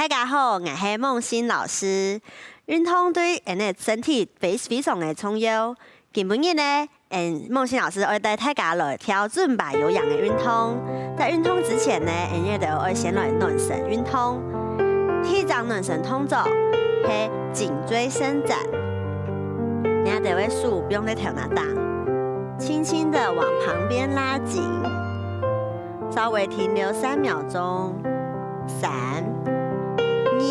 大家好，我是梦欣老师。运动对人的身体非常的重要。今日呢，梦欣老师要带大家来跳尊巴有氧的运动。在运动之前呢，我哋要先来暖身运动。第一张暖身动作是颈椎伸展，你要得手不用在调那档，轻轻的往旁边拉紧，稍微停留3秒钟。3、2、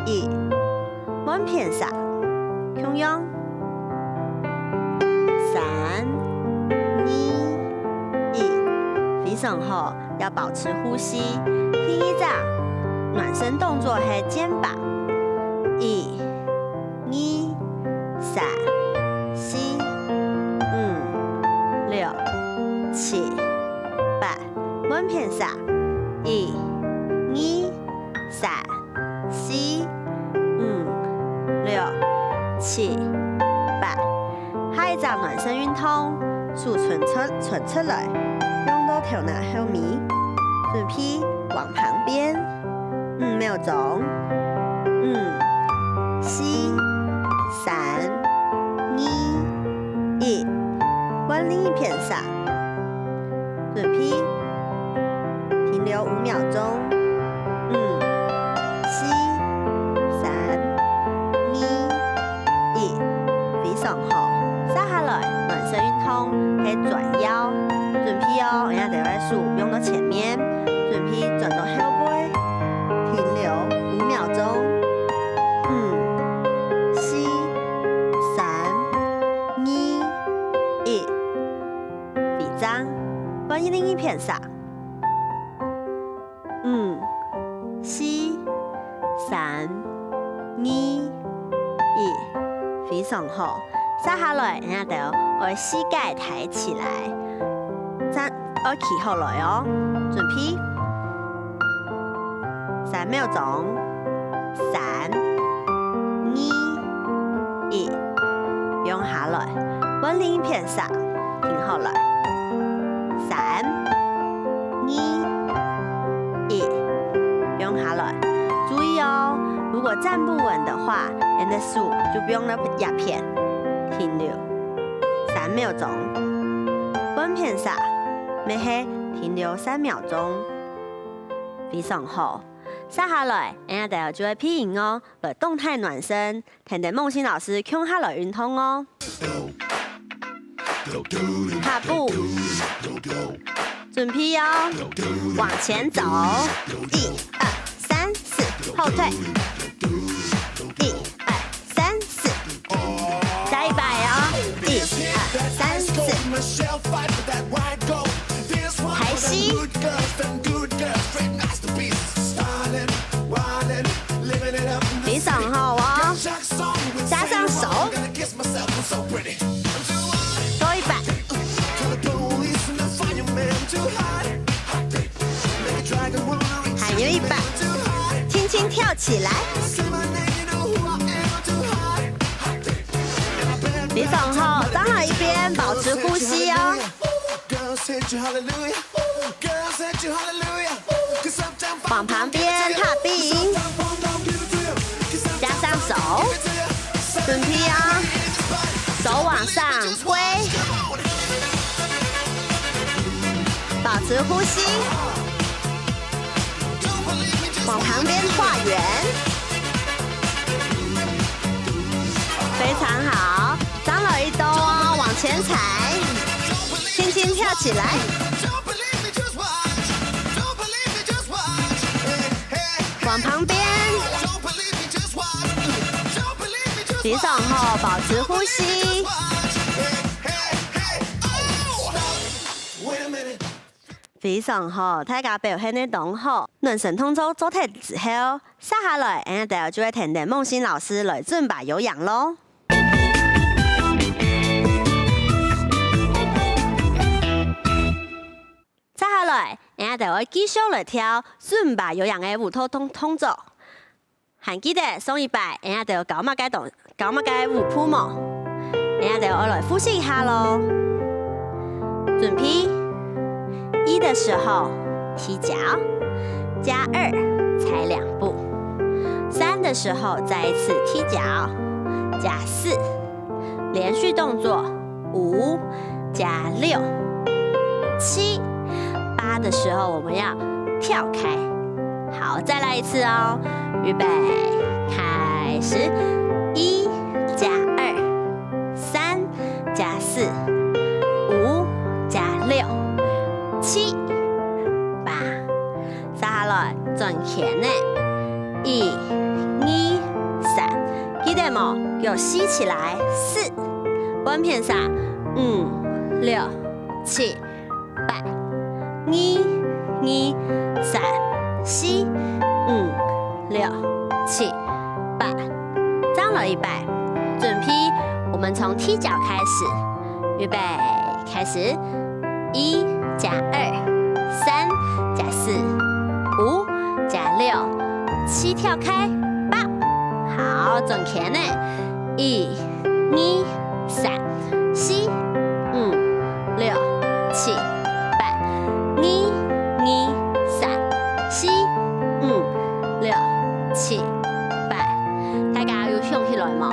1，慢片下，同样。3、2、1，非常好，要保持呼吸。第一张暖身动作是肩膀，1、2、3、4、5、6、7、8，慢片下，1、2、3、4、5、6、7、8。下一张暖身运动，手伸出来，用到头拿后面，准备往旁边，5秒钟，5、4、3、2、1，往另一边上，准备停留5秒钟，5、4、3、2、1，非常好。接下来暖身运动是转腰，准备哦，人家得把手用到前面，准备转到后背，停留5秒钟，5、4、3、2、1，闭张，往另一边上，5、4、3、2、1，非常好。接下来，人家就把膝盖抬起来，站要起好来哦。准备3秒钟，3、2、1，用下来，往另一边上，停好来，3、2、1，用下来。注意哦，如果站不稳的话，你的手就不用那压片。停留3秒钟，慢片下，咪係停留3秒鐘，非常好。接下來，人家就會配音哦，來動態暖身，聽聽夢欣老師強下來運動哦。踏步，準備哦，往前走，1、2、3、4，後退。抬膝，非常好哦，加上手，多一半，还有一半，轻轻跳起来，非常好，张好一边，保持呼吸哦。往旁边踏冰，加上手，准备啊，手往上推，保持呼吸，往旁边画圆，非常好，张了一兜哦，往前踩。轻轻跳起来，往旁边，非常好，保持呼吸，非常好，大家表現得當好。暖身動作做完之後，接下來，人家就會聽聽夢欣老師來尊巴有氧咯。接下來，人家就會繼續來跳尊巴有氧嘅舞蹈動作。還記得上一擺，人家就搞乜嘅舞步嘛，人家就要來複習一下咯。準備1的時候提腳，加2。踩2步，3的时候再一次踢脚，加4，连续动作5加6、7、8的时候我们要跳开。好，再来一次哦，预备，开始，1加2、3加4、5加6、7、8，撒下來轉前呢，1、2、3，記得冇？給我吸起來，4，半片上，5、6、7、8，1、2、3、4、5、6、7、8，張了100，準批，我們從踢腳開始，預備，開始，1加2、3加4、5加6、7跳開8，好，轉前呢，1、2、3、4、5、6、7、8，1、2、3、4、5、6、7、8，大家有想起來冇？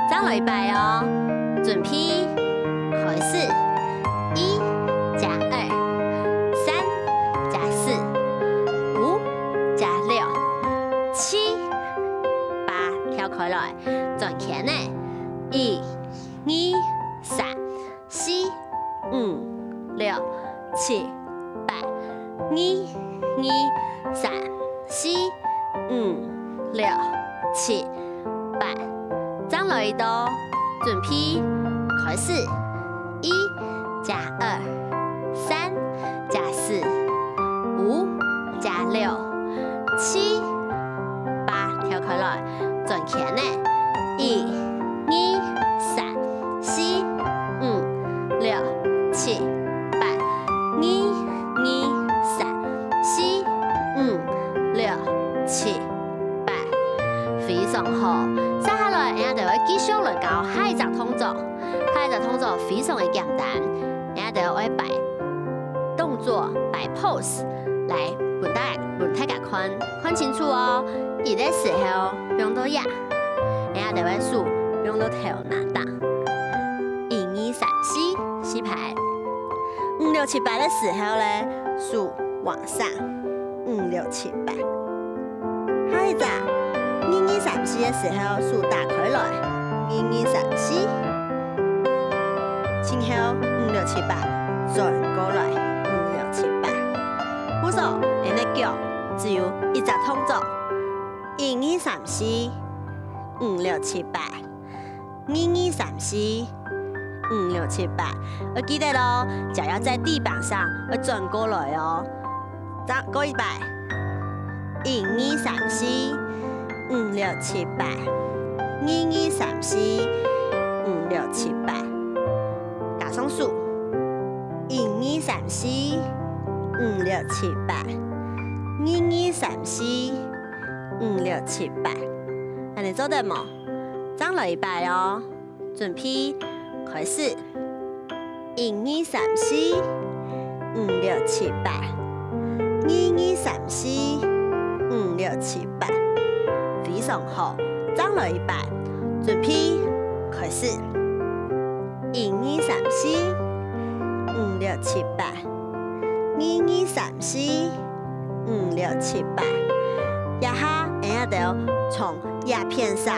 張了100哦，準批，開始，1加2、3加4、5加6、7、8，跳開來，轉前呢，1、2、3、4、5、6、7、8，1、2、3、4、5、6、7、8，張了1刀，準批，開始，1加2、3加4、5加6、7、8，跳開來，轉前呢，1、2、3、4、5、6、7、8，1、2、3、4、5、6、7、8，非常好。接下來，我哋會繼續來教下一隻動作。下一隻動作非常的簡單，我哋會擺動作、擺 pose 來俾大家看清楚哦。而嘅時候，用到呀，我哋會數用到頭拿檔。1、2、3、4，洗牌。5、6、7、8嘅時候咧，數往上。5、6、7、8。下一隻1、2、3、4嘅時候，數打開來。1、2、3、4。前後5、6、7、8，轉過來5、6、7、8。我說你嘅腳只有一隻動作，1、2、3、4、5、6、7、8。1、2、3、4、5、6、7、8。我記得咯，腳要在地板上，要轉過來哦。再過100。1、2、3、4、5、6、7、8。1、2、3、4、5、6、7、8。加上數，1、2、3、4、5、6、7、8。1、2、3、4、5、6、7、8。你做得冇？張了100哦，準批，開始。1、2、3、4、5、6、7、8。1、2、3、4、5、6、7、8。非常好，張了100，準批，開始。1、2、3、4、5、6、7、8。1、2、3、4、5、6、7、8。一下，我哋從葉片上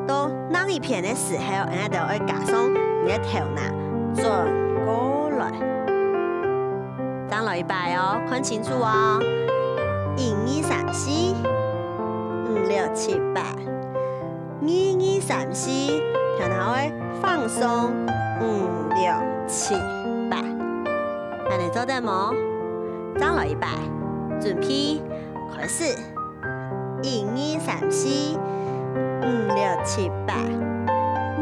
到那一片嘅時候，我哋會加上你嘅頭拿轉過來。張了100哦，看清楚哦。1、2、3、4、5、6、7、8。1、2、3、4，頭拿會放鬆。5、6、7、8，你做得冇？張了100，準批，開始。1、2、3、4、5、6、7、8。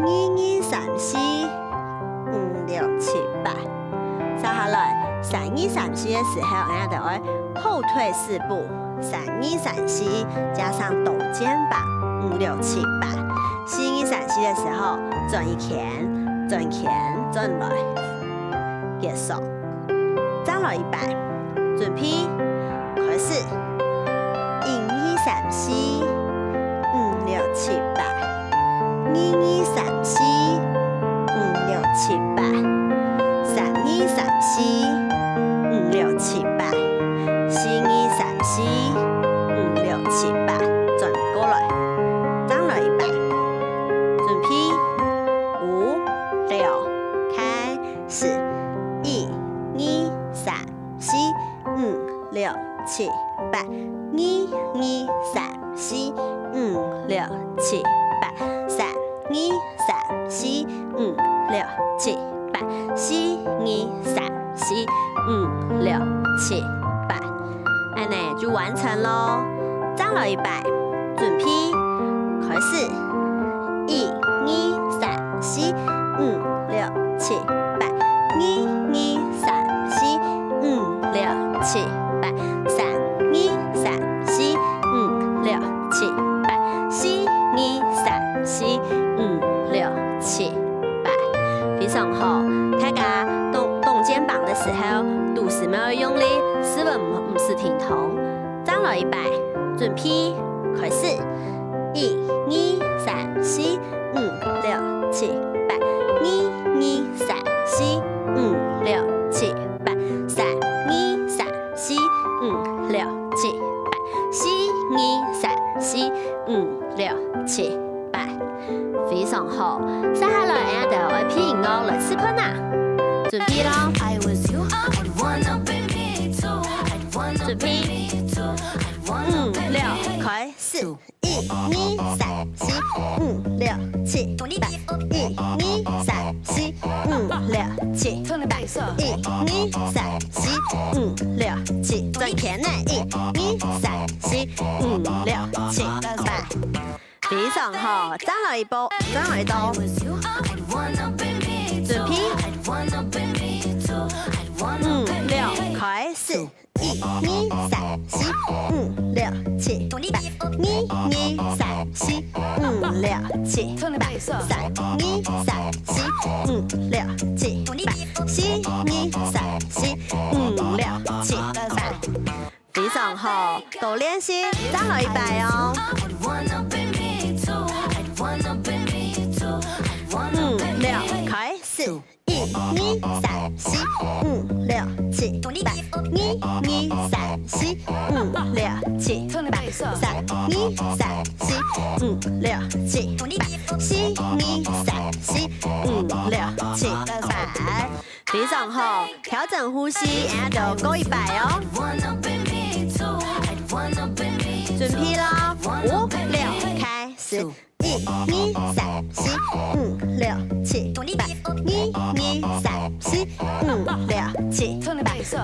1、2、3、4、5、6、7、8。接下來3、2、3、4嘅時候，我哋就會後退4步。3、2、3、4，加上抖肩膀。5、6、7、8。4、2、3、4嘅時候，轉一前。轉前轉來，結束。張了100，準批，開始。1、2、四、5、6、7、8。2、2、3、4、5、6、7、8。3、2、3、4、5、6、7、8。4、2、3、4、5、6、7、8。转过來，張來100。準備5、6，開始。1、2、3、4、5、6、7、8。2、2、3、4、5、6、7、8。3、2、3、4、5、6、7、8。4、2、3、4、5、6、7、8。安尼就完成咯。張來100，準備開始。1、2、3、4、5、6、7、8。2、2、3、4、5、6、7、8。3、2、3、4、5、6、7、8。4、2、3、4、5、6、7、8。非常好，大家動肩膀的時候，肚子沒有用力，斯文唔是挺痛。張來100，準備開始。1、2、3、4、5、6、7、8。2、2、3、4、5、6、7、8。3、2、3、4、5、6、7、8。4、2、3、4、5、6、7、8。非常好，接下來我哋會配音樂來示範啊！準備咯，準備5、6，開始。1、2、3、4、5、6、7、8。1、2、3、4、5、6、7、8。1、2、3、4、5、6、7。轉田呢？1、2、3、4、5、6、7、8。非常好，張來一波，張來一刀。準備5、6，開始。1、2、3、4、5、6、7、8。2、2、3、4、5、6、7、8。3、2、3、4、5、6、7、8。4、2、3、4、5、6、7、8。非常好，多練習，張來100哦。5、6，開始。1、2、3、4、5、6、7、8。2、2、3、4、5、6、7、8。3、2、3、4、5、6、7、8。4、2、3、4、5、6、7、8。非常好，調整呼吸，然後就夠100哦。準備咯，5、6，開始。1、2、3、4、5、6、7、8。2、2、3、4、5、6、7、8。3、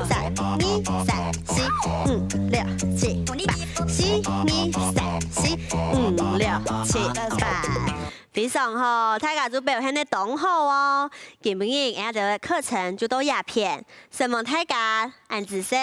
2、3、4、5、6、7、8。4、2、3、4、5、6、7、8。非常好，大家都表現得當好哦。今日我哋嘅課程就到這片，希望大家按自識。